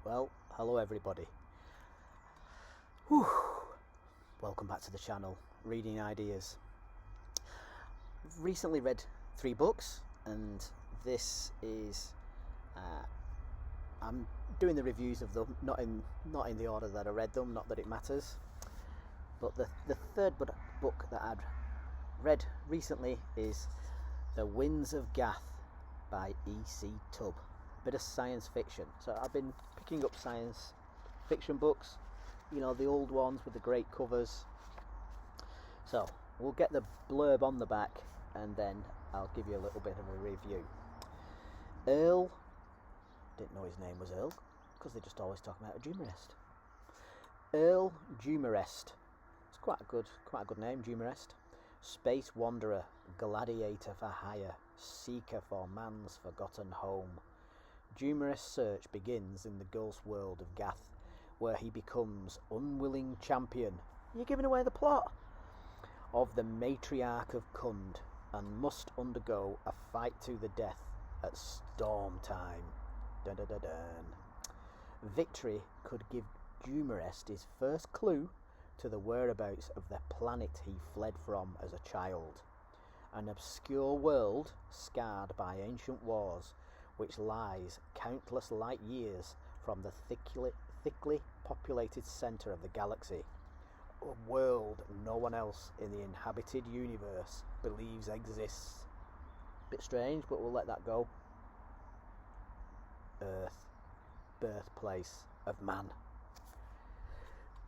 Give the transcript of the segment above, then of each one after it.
Well, hello everybody. Whew. Welcome back to the channel, Reading Ideas. Recently read 3 books, and this is I'm doing the reviews of them, not in the order that I read them, not that it matters. But the third book that I'd read recently is The Winds of Gath by E.C. Tubb. Bit of science fiction. So I've been picking up science fiction books, you know, the old ones with the great covers. So we'll get the blurb on the back and then I'll give you a little bit of a review. Earl, didn't know his name was Earl because they just always talk about a Dumarest. Earl Dumarest. It's quite a good name, Dumarest. Space wanderer, gladiator for hire, seeker for man's forgotten home. Dumarest's search begins in the ghost world of Gath, where he becomes unwilling champion. You're giving away the plot of the matriarch of Kund and must undergo a fight to the death at storm time. Dun, dun, dun, dun. Victory could give Dumarest his first clue to the whereabouts of the planet he fled from as a child, an obscure world scarred by ancient wars, which lies countless light years from the thickly populated centre of the galaxy, a world no one else in the inhabited universe believes exists. Bit strange, but we'll let that go. Earth, birthplace of man.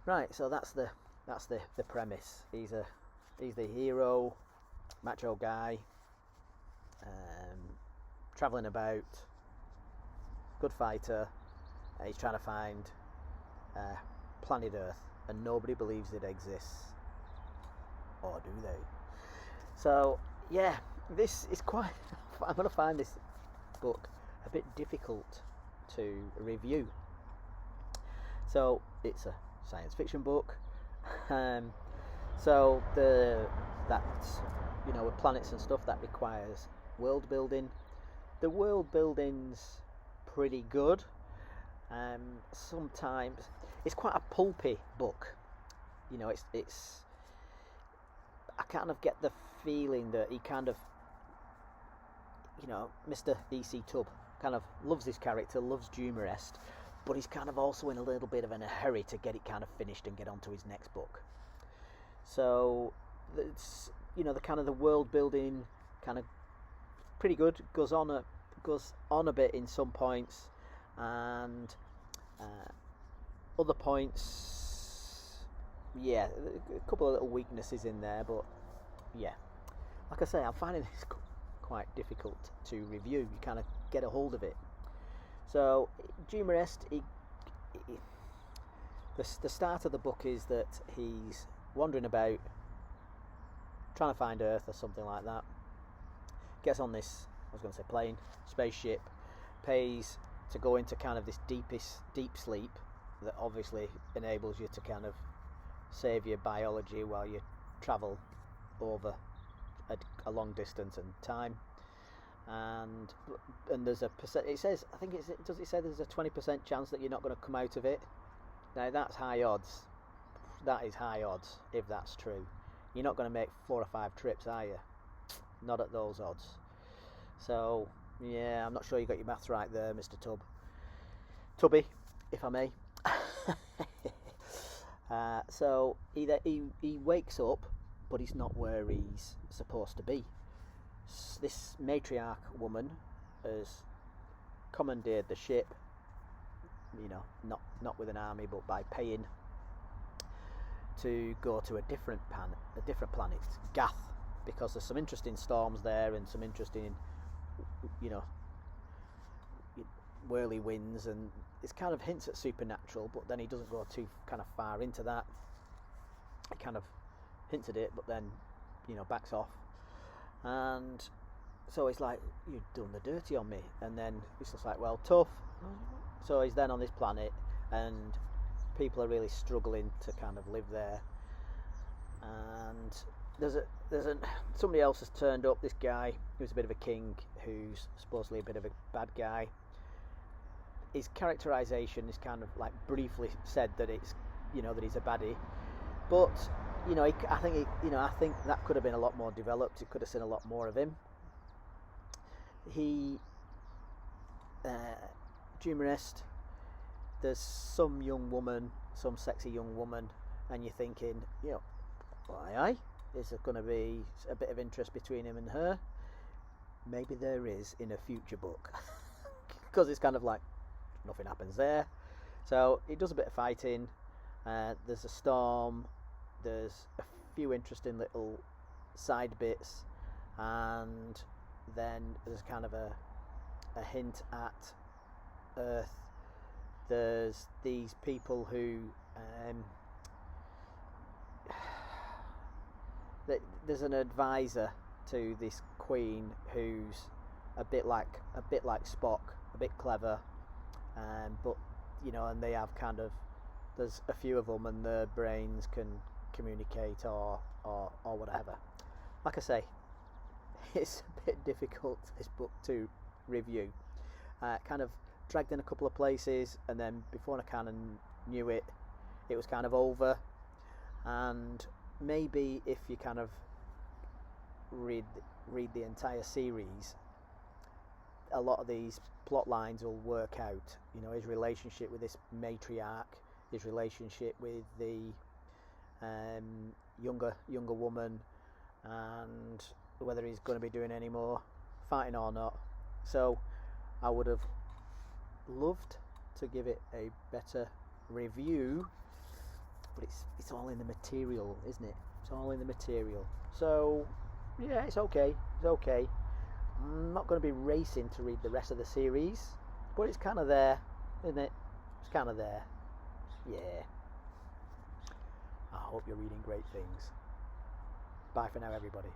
Right, so that's the premise. He's the hero, macho guy, travelling about, good fighter. He's trying to find planet Earth, and nobody believes it exists, or do they? So yeah, this is quite I'm going to find this book a bit difficult to review. So it's a science fiction book, so with planets and stuff, that requires world building. The world building's pretty good. Sometimes it's quite a pulpy book. You know, it's I kind of get the feeling that he kind of, you know, Mr. E.C. Tubb kind of loves his character, loves Dumarest, but he's kind of also in a little bit of a hurry to get it kind of finished and get on to his next book. So it's, you know, the kind of the world building kind of pretty good, goes on a bit in some points, and other points, yeah, a couple of little weaknesses in there, but yeah, like I say, I'm finding this quite difficult to review. You kind of get a hold of it. So Dumarest, the start of the book is that he's wandering about trying to find Earth or something like that. Gets on this, I was going to say plane, spaceship, pays to go into kind of this deep sleep that obviously enables you to kind of save your biology while you travel over a long distance and time. And there's a percent. It says, I think does it say there's a 20% chance that you're not going to come out of it? Now that's high odds. That is high odds if that's true. You're not going to make 4 or 5 trips, are you? Not at those odds. So yeah, I'm not sure you got your maths right there, Mr. Tubby, if I may. So he wakes up, but he's not where he's supposed to be. This matriarch woman has commandeered the ship, you know, not with an army, but by paying, to go to a different planet, Gath, because there's some interesting storms there and some interesting, you know, whirly winds, and it's kind of hints at supernatural, but then he doesn't go too kind of far into that. It kind of hints at it, but then, you know, backs off. And so he's like, you've done the dirty on me. And then he's just like, well, tough. So he's then on this planet, and people are really struggling to kind of live there. And somebody else has turned up, this guy who's a bit of a king, who's supposedly a bit of a bad guy. his characterization is kind of like briefly said that it's, that he's a baddie, but I think that could have been a lot more developed. It could have seen a lot more of him. He humorist. There's some sexy young woman, and you're thinking, why? Is there going to be a bit of interest between him and her? Maybe there is in a future book, because it's kind of like nothing happens there. So it does a bit of fighting. There's a storm. There's a few interesting little side bits, and then there's kind of a hint at Earth. There's these people who there's an advisor to this queen who's a bit like Spock, a bit clever, but and they have there's a few of them, and their brains can communicate or whatever. Like I say, it's a bit difficult, this book, to review. Kind of dragged in a couple of places, and then before I kind of knew it, it was kind of over. And maybe if you kind of read the entire series, a lot of these plot lines will work out. His relationship with this matriarch, his relationship with the younger woman, and whether he's going to be doing any more fighting or not. So I would have loved to give it a better review, but it's all in the material, isn't it? It's all in the material. So yeah, it's okay. I'm not going to be racing to read the rest of the series, but it's kind of there, isn't it? It's kind of there. Yeah. I hope you're reading great things. Bye for now, everybody.